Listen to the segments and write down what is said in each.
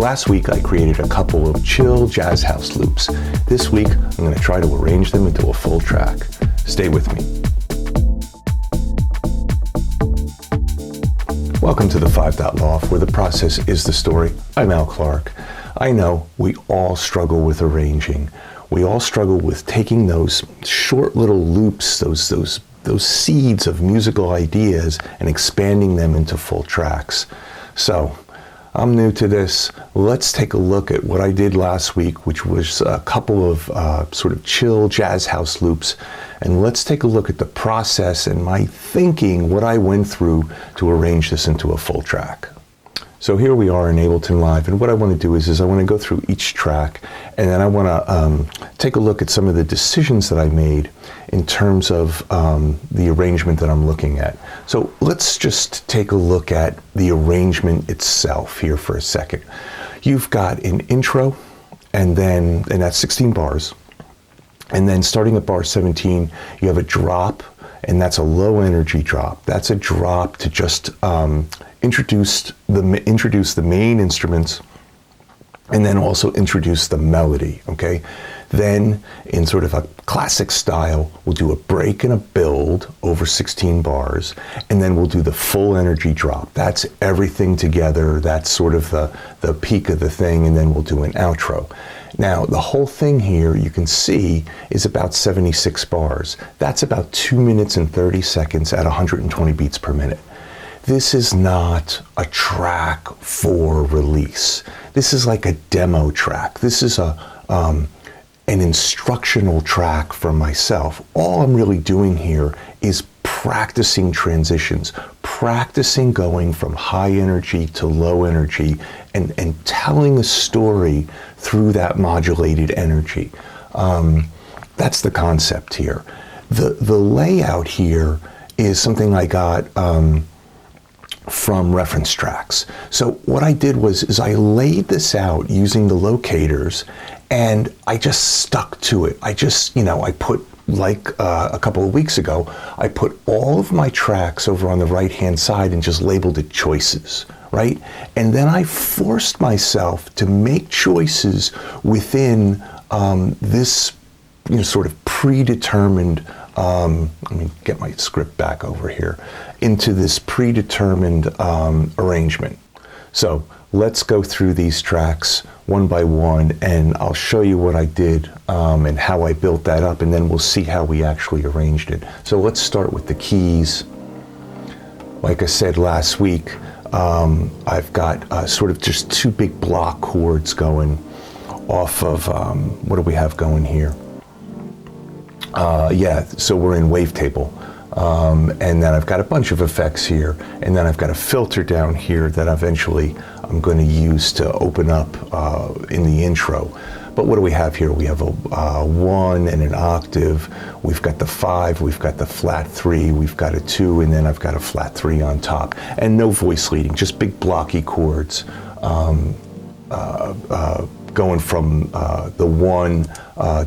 Last week I created a couple of chill jazz house loops. This week I'm going to try to arrange them into a full track. Stay with me. Welcome to the 5 Loft, where the process is the story. I'm Al Clark. I know we all struggle with arranging. We all struggle with taking those short little loops, those seeds of musical ideas, and expanding them into full tracks. So, I'm new to this. Let's take a look at what I did last week, which was a couple of sort of chill jazz house loops. And let's take a look at the process and my thinking, what I went through to arrange this into a full track. So here we are in Ableton Live, and what I want to do is I want to go through each track, and then I want to take a look at some of the decisions that I made in terms of the arrangement that I'm looking at. So let's just take a look at the arrangement itself here for a second. You've got an intro, and that's 16 bars. And then starting at bar 17, you have a drop, and that's a low energy drop. That's a drop to just introduce the main instruments, and then also introduce the melody, okay? Then, in sort of a classic style, we'll do a break and a build over 16 bars, and then we'll do the full energy drop. That's everything together. That's sort of the peak of the thing, and then we'll do an outro. Now, the whole thing here, you can see, is about 76 bars. That's about 2 minutes and 30 seconds at 120 beats per minute. This is not a track for release. This is like a demo track. This is an instructional track for myself. All I'm really doing here is practicing transitions, practicing going from high energy to low energy, and telling a story through that modulated energy. That's the concept here. The layout here is something I got from reference tracks. So what I did is I laid this out using the locators, and I just stuck to it. I put, like a couple of weeks ago, I put all of my tracks over on the right-hand side and just labeled it choices, right? And then I forced myself to make choices within this sort of predetermined, let me get my script back over here, into this predetermined arrangement. So let's go through these tracks one by one, and I'll show you what I did and how I built that up, and then we'll see how we actually arranged it. So let's start with the keys. Like I said last week, I've got sort of just 2 big block chords going off of, what do we have going here? So we're in wavetable. And then I've got a bunch of effects here, and then I've got a filter down here that eventually I'm going to use to open up in the intro. But what do we have here? We have a 1 and an octave. We've got the 5, we've got the flat 3, we've got a 2, and then I've got a flat 3 on top. And no voice leading, just big blocky chords going from the 1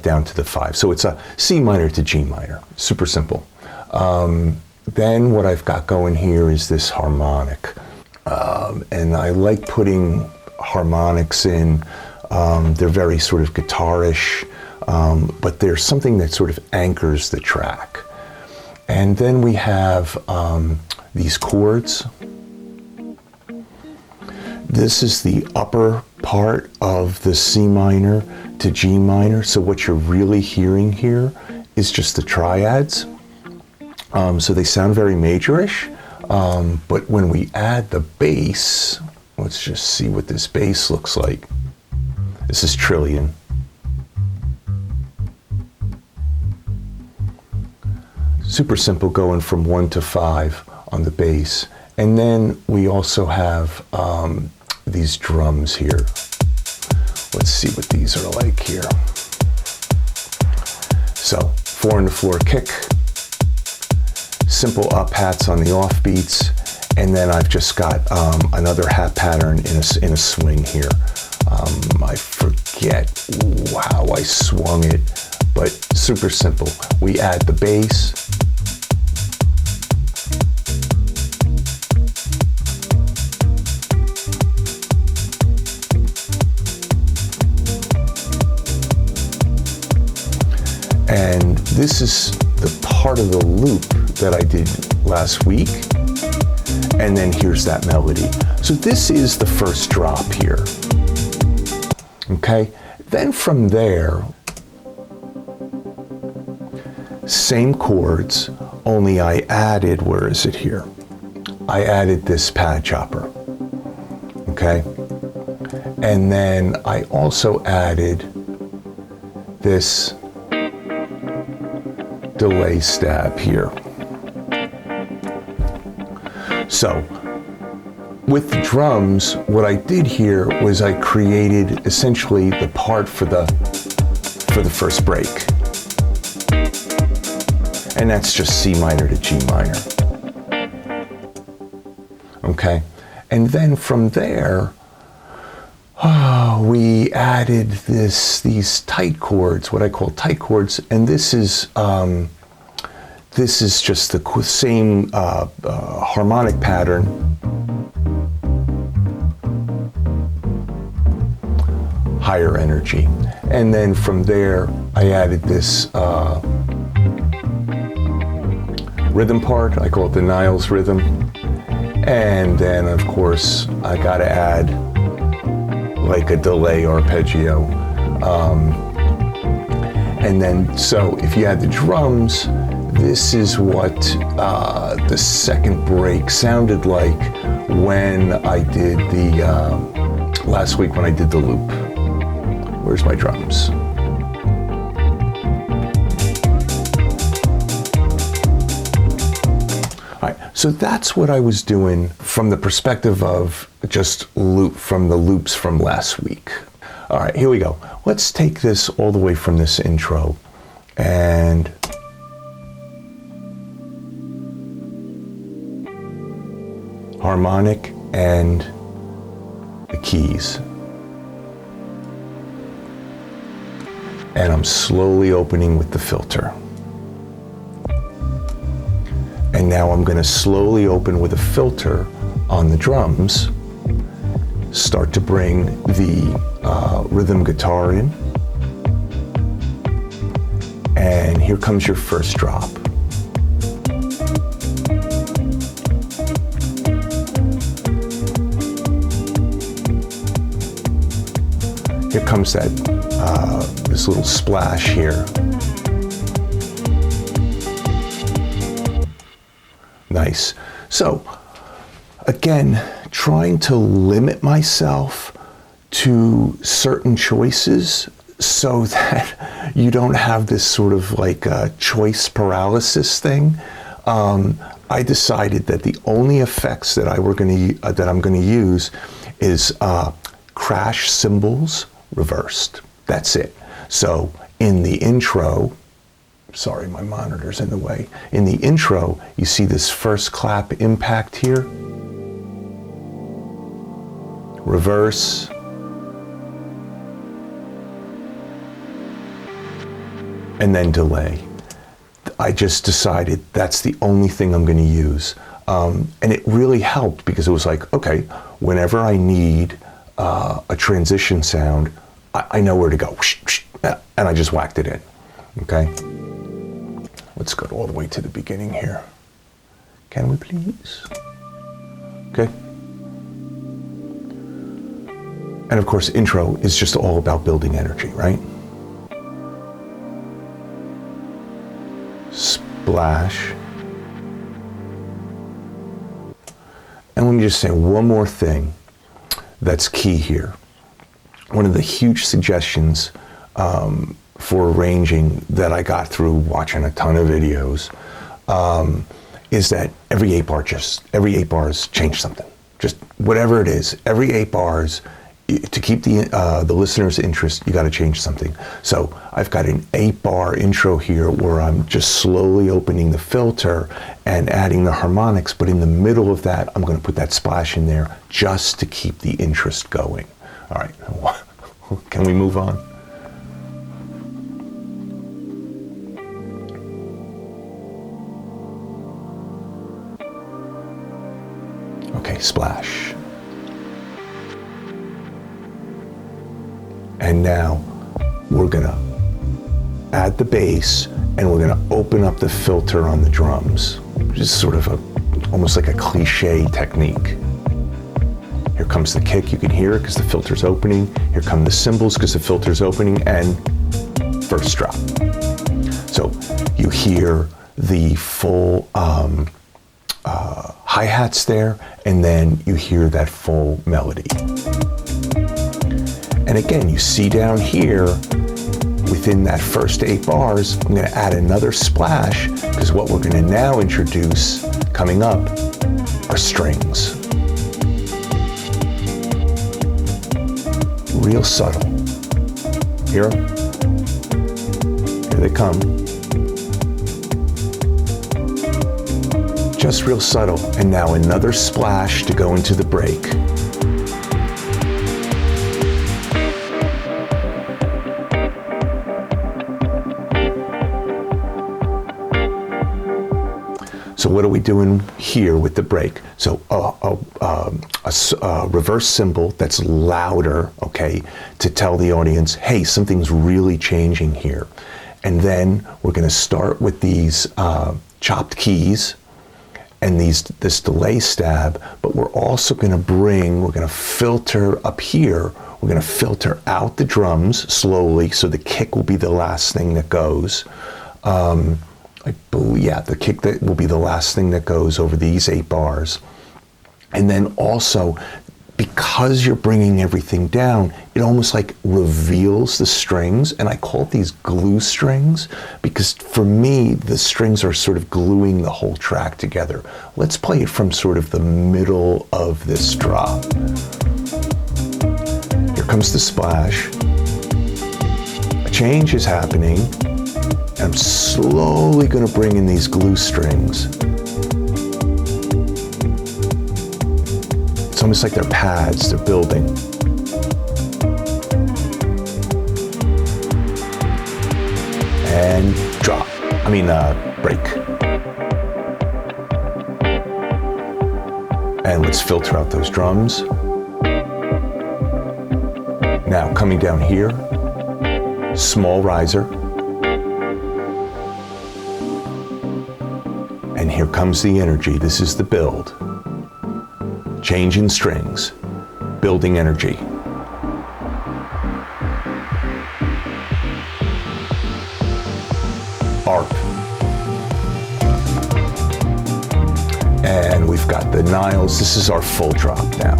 down to the 5. So it's a C minor to G minor, super simple. Then what I've got going here is this harmonic. And I like putting harmonics in. They're very sort of guitarish, but there's something that sort of anchors the track. And then we have these chords. This is the upper part of the C minor to G minor. So what you're really hearing here is just the triads. So they sound very majorish, but when we add the bass, let's just see what this bass looks like. This is trillion. Super simple, going from 1 to 5 on the bass. And then we also have these drums here. Let's see what these are like here. So 4 on the floor kick, simple up hats on the off beats, and then I've just got another hat pattern in a swing here. I forget how I swung it, but super simple. We add the bass, this is the part of the loop that I did last week, and then here's that melody. So this is the first drop here, okay? Then from there, same chords, only I added, where is it here? I added this pad chopper, okay? And then I also added this delay stab here. So with the drums, what I did here was I created essentially the part for the first break. And that's just C minor to G minor. Okay, and then from there, we added these tight chords, what I call tight chords, and this is just the same harmonic pattern, higher energy. And then from there, I added this rhythm part, I call it the Niles rhythm. And then of course, I gotta add like a delay arpeggio. And then, so if you add the drums, this is what the second break sounded like when I did the, last week when I did the loop. Where's my drums? All right, so that's what I was doing from the perspective of just from the loops from last week. All right, here we go. Let's take this all the way from this intro and harmonic and the keys. And I'm slowly opening with the filter. And now I'm going to slowly open with a filter on the drums, start to bring the rhythm guitar in, and here comes your first drop. Here comes that this little splash here. Nice. So again, trying to limit myself to certain choices so that you don't have this sort of like choice paralysis thing. I decided that the only effects that I'm going to use is crash cymbals reversed. That's it. So in the intro, sorry, my monitor's in the way. In the intro, you see this first clap impact here. Reverse. And then delay. I just decided that's the only thing I'm going to use. And it really helped because it was like, okay, whenever I need a transition sound, I know where to go. And I just whacked it in. Okay? Let's go all the way to the beginning here. Can we please? Okay. And of course, intro is just all about building energy, right? Splash. And let me just say one more thing that's key here. One of the huge suggestions for arranging that I got through watching a ton of videos is that every 8 bars change something. Just whatever it is, every 8 bars, to keep the listener's interest, you got to change something. So I've got an 8-bar intro here where I'm just slowly opening the filter and adding the harmonics, but in the middle of that, I'm going to put that splash in there just to keep the interest going. All right, can we move on? Okay, splash. And now we're gonna add the bass and we're going to open up the filter on the drums, which is sort of almost like a cliche technique. Here comes the kick, you can hear it because the filter's opening. Here come the cymbals because the filter's opening, and first drop. So you hear the full hi-hats there, and then you hear that full melody. And again, you see down here, within that first 8 bars, I'm going to add another splash, because what we're going to now introduce coming up are strings. Real subtle. Hear them? Here they come. Just real subtle. And now another splash to go into the break. So what are we doing here with the break? So a reverse cymbal that's louder, okay, to tell the audience, hey, something's really changing here. And then we're going to start with these chopped keys and this delay stab, but we're also going to we're going to filter up here. We're going to filter out the drums slowly, so the kick will be the last thing that goes. The kick that will be the last thing that goes over these 8 bars. And then also, because you're bringing everything down, it almost like reveals the strings, and I call these glue strings, because for me, the strings are sort of gluing the whole track together. Let's play it from sort of the middle of this drop. Here comes the splash. A change is happening. I'm slowly going to bring in these glue strings. It's almost like they're pads, they're building. And drop. Break. And let's filter out those drums. Now coming down here, small riser. And here comes the energy. This is the build. Changing strings, building energy. Arp. And we've got the Niles. This is our full drop now.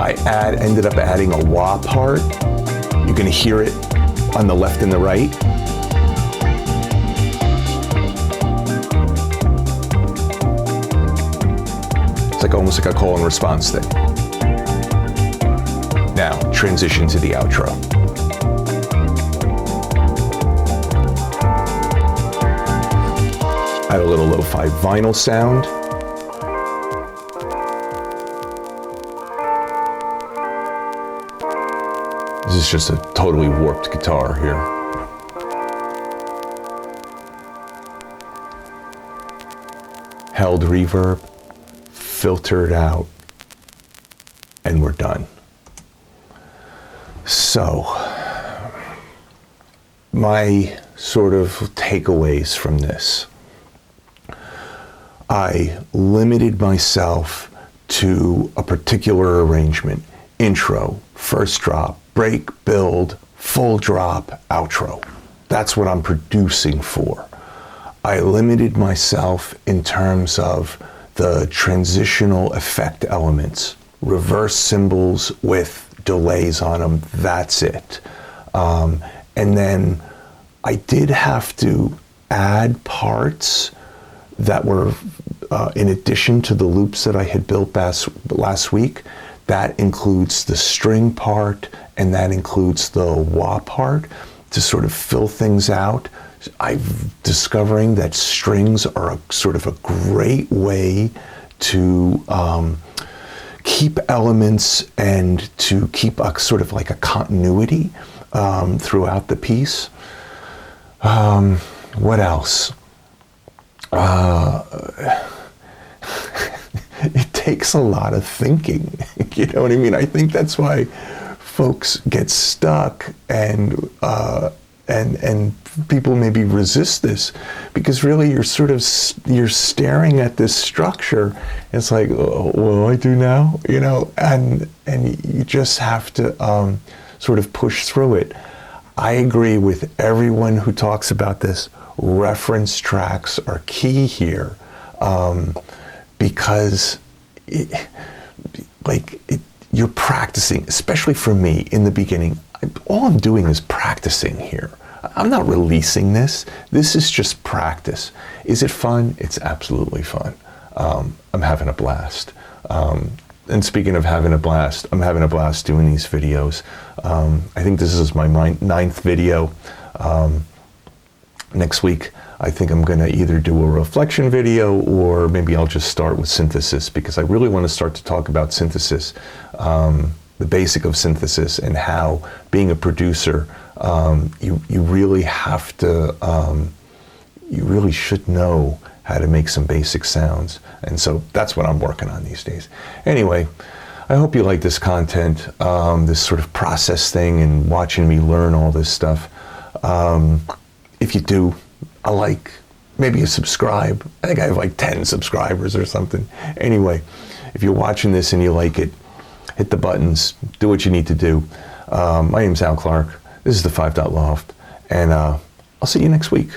I ended up adding a wah part. You're going to hear it on the left and the right. It's like almost like a call and response thing. Now, transition to the outro. Add a little lo-fi vinyl sound. This is just a totally warped guitar here. Held reverb. Filter it out, and we're done. So, my sort of takeaways from this. I limited myself to a particular arrangement. Intro, first drop, break, build, full drop, outro. That's what I'm producing for. I limited myself in terms of the transitional effect elements, reverse cymbals with delays on them, that's it. And then I did have to add parts that were in addition to the loops that I had built last week. That includes the string part, and that includes the wah part to sort of fill things out. I'm discovering that strings are a sort of a great way to keep elements and to keep a sort of like a continuity throughout the piece. What else? It takes a lot of thinking. You know what I mean? I think that's why folks get stuck and and people maybe resist this because really you're you're staring at this structure. It's like, oh, what do I do now? You know, and you just have to sort of push through it. I agree with everyone who talks about this. Reference tracks are key here, because you're practicing, especially for me in the beginning. All I'm doing is practicing here. I'm not releasing this. This is just practice. Is it fun? It's absolutely fun. I'm having a blast. And speaking of having a blast, I'm having a blast doing these videos. I think this is my 9th video. Next week, I think I'm going to either do a reflection video or maybe I'll just start with synthesis, because I really want to start to talk about synthesis, the basic of synthesis, and how being a producer, you really have to, you really should know how to make some basic sounds. And so that's what I'm working on these days. Anyway, I hope you like this content, this sort of process thing and watching me learn all this stuff. If you do, maybe you subscribe. I think I have like 10 subscribers or something. Anyway, if you're watching this and you like it, hit the buttons, do what you need to do. My name's Al Clark. This is the 5 Loft, and I'll see you next week.